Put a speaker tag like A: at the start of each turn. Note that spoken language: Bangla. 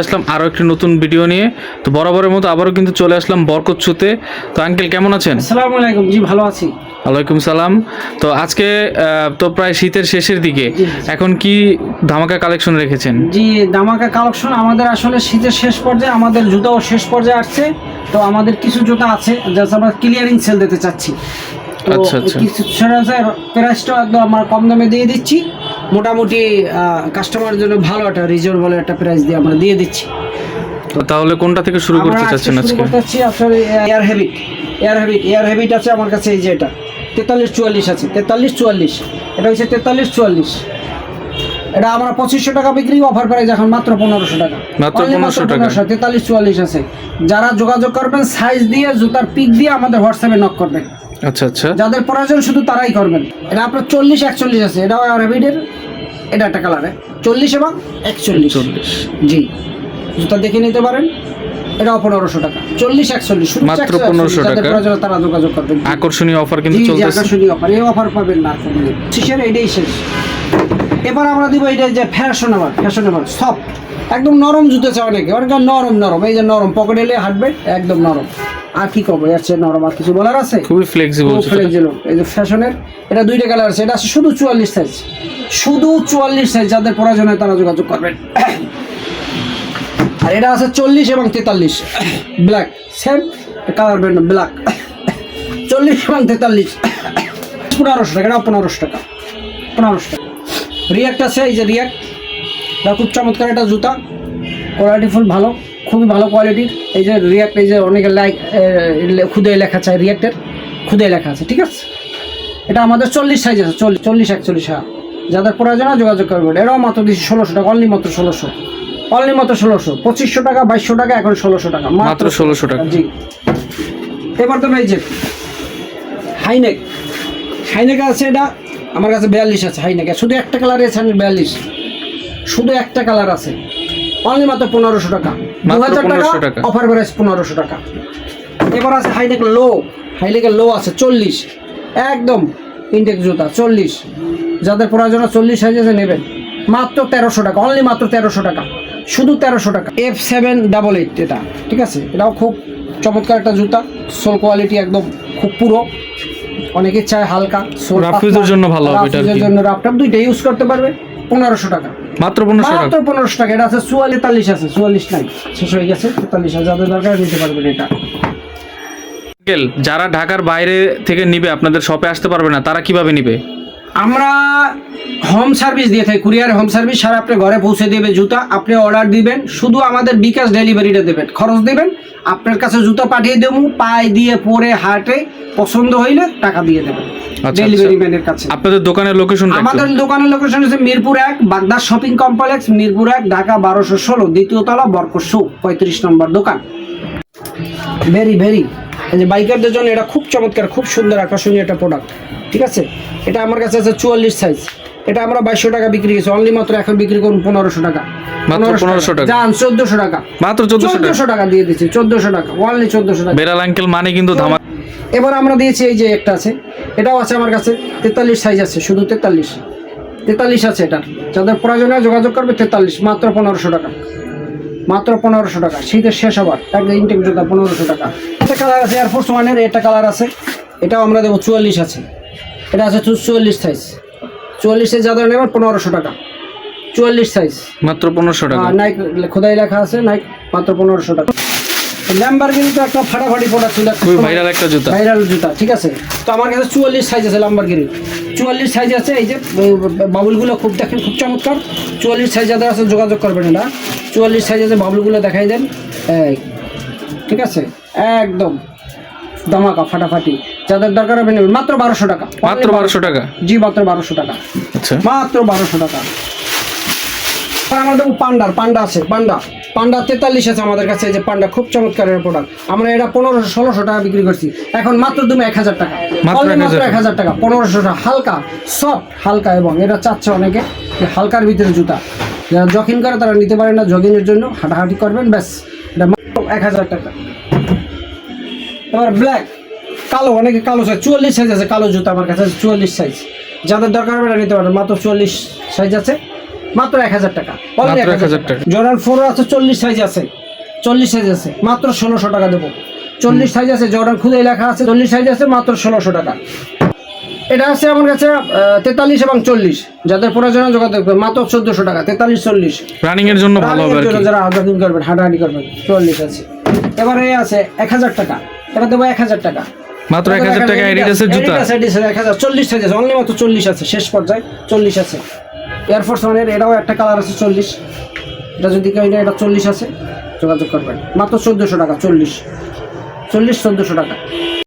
A: আসলাম আরও একটি নতুন ভিডিও নিয়ে। তো বরাবরের মতো আবারও কিন্তু চলে আসলাম বরকত শুতে। তো আঙ্কেল কেমন আছেন?
B: আসসালামু আলাইকুম। জি ভালো আছি।
A: ওয়ালাইকুম সালাম। তো আজকে তো প্রায় শীতের শেষের দিকে, এখন কি ধামাকা কালেকশন রেখেছেন?
B: জি ধামাকা কালেকশন আমাদের আসলে শীতের শেষ পর্যায়ে, আমাদের জুতাও শেষ পর্যায়ে আসছে। তো আমাদের কিছু জুতা আছে জাস্ট আমরা ক্লিয়ারিং সেল দিতে চাচ্ছি।
A: আচ্ছা আচ্ছা,
B: কিছু প্রাইসটা একদম আমরা কম দামে দিয়ে দিচ্ছি। মোটামুটি কাস্টমারের জন্য ভালো একটা রিজনেবল একটা প্রাইস দিয়ে আমরা দিয়ে দিচ্ছি।
A: তাহলে কোনটা থেকে শুরু করতে চাচ্ছেন আজকে?
B: শুরু করতে চাচ্ছি আসলে এয়ার হ্যাবিট আছে আমার কাছে। এই যে এটা 43-44 আছে, 43-44, এটা হচ্ছে 43-44। এটা আমরা 2500 টাকা বিক্রি, অফার প্রাইস এখন মাত্র 1500 টাকা।
A: মাত্র 1500 টাকা।
B: 43-44 আছে। যারা যোগাযোগ করবেন সাইজ দিয়ে, জুতার পিক দিয়ে আমাদের হোয়াটসঅ্যাপে নক করবেন।
A: আচ্ছা আচ্ছা,
B: যাদের প্রয়োজন শুধু তারাই করবেন। এটা আপনার 40-41 আছে, এটাও এয়ার হ্যাবিটের। এটা একটা কালারে 40 এবং 41। জি, জুতা দেখে নিতে পারেন। এটাও 1500 টাকা। 40-41 শুধু
A: মাত্র 1500 টাকা।
B: যাদের প্রয়োজন তারা যোগাযোগ করবেন।
A: আকর্ষণীয় অফার কিন্তু চলতেছে।
B: আকর্ষণীয় অফার, এই অফার পাবেন না শেষের, এটাই শেষ। এবার আমরা দিব এটা যে ফ্যাশনেবল সফট, একদম নরম জুতো চাই অনেকে, অনেকে নরম। এই যে নরম, পকেটে এলে হাঁটবে একদম নরম। আর কি করবো, এর চেয়ে নরম আর কিছু বলার আছে?
A: খুবই ফ্লেক্সিবল।
B: এই যে ফ্যাশনের এটা দুইটা কালার আছে। এটা আছে শুধু 44 সাইজ, শুধু 44 সাইজ। যাদের প্রয়োজন হয় তারা যোগাযোগ করবেন। আর এটা আছে 40 এবং 43 black, same colour brand black. 40 এবং 43 1500 টাকা। এটা 1500 টাকা, 1500 টাকা। রিয়াক্ট আছে, এই যে রিয়াক্ট, এটা খুব চমৎকার একটা জুতা, কোয়ালিটি ফুল ভালো, খুবই ভালো কোয়ালিটির। এই যে রিয়াক্ট, এই যে অনেকে লাইক খুদে লেখা চায়, রিয়াক্টের খুদে লেখা আছে, ঠিক আছে। এটা আমাদের 40 সাইজ আছে, 40-41। হ্যাঁ, যাদের প্রয়োজন যোগাযোগ করবেন। এটাও মাত্র দিচ্ছি 1600 টাকা, অনলি মাত্র 1600, 2500 টাকা, 2200 টাকা, এখন 1600 টাকা,
A: মাত্র 1600 টাকা।
B: জি। এবার তো এই যে হাইনেক আছে, এটা আমার কাছে 42 আছে। হাইনেক শুধু একটা কালার আছে, 42, শুধু একটা কালার আছে, অনলি মাত্র 1500 টাকা, 2000 টাকা অফার প্রাইস 1500 টাকা। এবার আছে হাইনেকের লো আছে 40, একদম ইনটেক জুতা 40। যাদের প্রয়োজন 40 সাইজে নেবেন, মাত্র 1300 টাকা, অনলি মাত্র 1300 টাকা, শুধু 1300 টাকা। F788 এটা, ঠিক আছে। এটাও খুব চমৎকার একটা জুতা, সোল কোয়ালিটি একদম খুব পুরো। অনেকে চায় হালকা সোল,
A: রাফিজের জন্য ভালো হবে। এটার
B: জন্য রাফটাপ দুইটা ইউজ করতে পারবে। 1500 টাকা,
A: মাত্র 1500 টাকা,
B: মাত্র 1500 টাকা। এটা আছে 44 আছে, 44 নাই, শেষ হয়ে গেছে। 43 যাদের দরকার নিতে পারবেন এটা।
A: যারা ঢাকার বাইরে থেকে নিবে, আপনাদের শপে আসতে পারবে না, তারা কিভাবে নিবে?
B: আমরা হোম সার্ভিস দিয়ে থাকি, কুরিয়ার হোম সার্ভিস, সারা আপনার ঘরে পৌঁছে দেবে জুতা। আপনি অর্ডার দিবেন, শুধু আমাদের বিকাশ ডেলিভারিটা দেবেন, খরচ দেবেন, আপনার কাছে জুতা পাঠিয়ে দেবো। পায়ে দিয়ে পরে হাটে পছন্দ হইলে টাকা দিয়ে দেবেন ডেলিভারি ম্যানের কাছে।
A: আপনাদের দোকানের লোকেশন?
B: আমাদের দোকানের লোকেশন হচ্ছে মিরপুর 1, বাগদা শপিং কমপ্লেক্স, মিরপুর 1, ঢাকা 1216, দ্বিতীয় তলা, বরকত শু, 35 নম্বর দোকান। ভেরি এই যে বাইকারদের জন্য এটা খুব চমৎকার, খুব সুন্দর আকর্ষণীয় একটা প্রোডাক্ট, ঠিক আছে। এটা আমার কাছে আছে 44 সাইজ। এটা আমরা 2200 টাকা বিক্রি করেছি, অনলি মাত্র এখন বিক্রি করুন 1500 টাকা,
A: 1500 টাকা,
B: জান 1400 টাকা,
A: মাত্র 1400
B: টাকা দিয়ে দিচ্ছি, 1400 টাকা, অনলি 1400 টাকা।
A: বেলাল আঙ্কেল মানে কিন্তু ধামাকা।
B: এবার আমরা দিয়েছি এই যে একটা আছে, এটাও আছে আমার কাছে, 43 সাইজ আছে, শুধু 43 আছে। এটা যাদের প্রয়োজন হয় যোগাযোগ করবে। 43, মাত্র 1500 টাকা, মাত্র 1500 টাকা। শীতের শেষ হবার একদম ইনটেক জুতা, 1500 টাকা। একটা কালার আছে এয়ারফোর্স 1-এর, এটা কালার আছে, এটাও আমরা দেবো 44 আছে। এটা আছে 44 সাইজ, 44 সাইজ যাদের নেবেন 1500 টাকা, 44 সাইজ,
A: মাত্র 1500 টাকা।
B: নাইক খোদাই লেখা আছে, নাইক, মাত্র 1500 টাকা। ল্যাম্বরগিনি তো একটা ফাটাফাটি প্রোডাক্ট ছিল,
A: খুবই ভাইরাল একটা জুতা,
B: ভাইরাল জুতা, ঠিক আছে। তো আমার কাছে 44 সাইজ আছে, ল্যাম্বরগিনি 44 সাইজ আছে। এই যে বাবুলগুলো খুব দেখেন, খুব চমৎকার। 44 সাইজ যাদের আছে যোগাযোগ করবেন। এটা 44 সাইজ আছে, বাবুলগুলো দেখাই দেন, ঠিক আছে, একদম ধামাকা ফাটাফাটি। যাদের দরকার হবে নেবেন, মাত্র 1200 টাকা,
A: মাত্র 1200 টাকা।
B: জি, মাত্র 1200 টাকা,
A: আচ্ছা,
B: মাত্র 1200 টাকা। আমাদের পান্ডা আছে, পান্ডা 43 আছে আমাদের কাছে। এই যে পান্ডা খুব চমৎকার প্রোডাক্ট, আমরা এটা 1500-1600 টাকা বিক্রি করছি, এখন মাত্র তুমি 1000 টাকা, মাত্র 1000 টাকা, 1500 টাকা। হালকা সফট, হালকা, এবং এটা চাচ্ছে অনেকে হালকার ভিতরে জুতা, যারা জগিং করে তারা নিতে পারে না, জগিংয়ের জন্য হাঁটাহাঁটি করবেন, ব্যাস। এটা মাত্র 1000 টাকা। এবার ব্ল্যাক, কালো, অনেকে কালো সাইজ, 44 সাইজ আছে কালো জুতা আমার কাছে, 44 সাইজ। যাদের দরকার হবে এটা নিতে পারেন, মাত্র 44 সাইজ আছে, মাত্র 1000 টাকা।
A: মাত্র 1000 টাকা।
B: জর্ডান 4 আছে 40 সাইজ আছে, 40 সাইজ আছে মাত্র 1600 টাকা দেবো। 40 সাইজ আছে, জর্ডান খুদে লেখা আছে, 40 সাইজ আছে মাত্র 1600 টাকা। এটা আছে আমার কাছে 43 এবং 40, যাদের প্রয়োজন যোগাযোগ করবেন, মাত্র 1400 টাকা। 43 40
A: রানিং এর জন্য ভালো হবে আর কি।
B: যারা জগিং করবেন, হাঁটাহাঁটি করবেন, 40 আছে। এবারে আছে 1000 টাকা, এটা দেবো 1000 টাকা।
A: মাত্র 1000 টাকা এডিডাসের জুতা।
B: এডিডাস 1000, 40 সাইজ আছে, অনলি মাত্র 40 আছে, শেষ পর্যায়ে 40 আছে। এয়ারফোর্স ওয়ানের এটাও একটা কালার আছে 40, এটা যদি কেউ এটা 40 আছে যোগাযোগ করবেন, মাত্র 1400 টাকা। 40 1400 টাকা।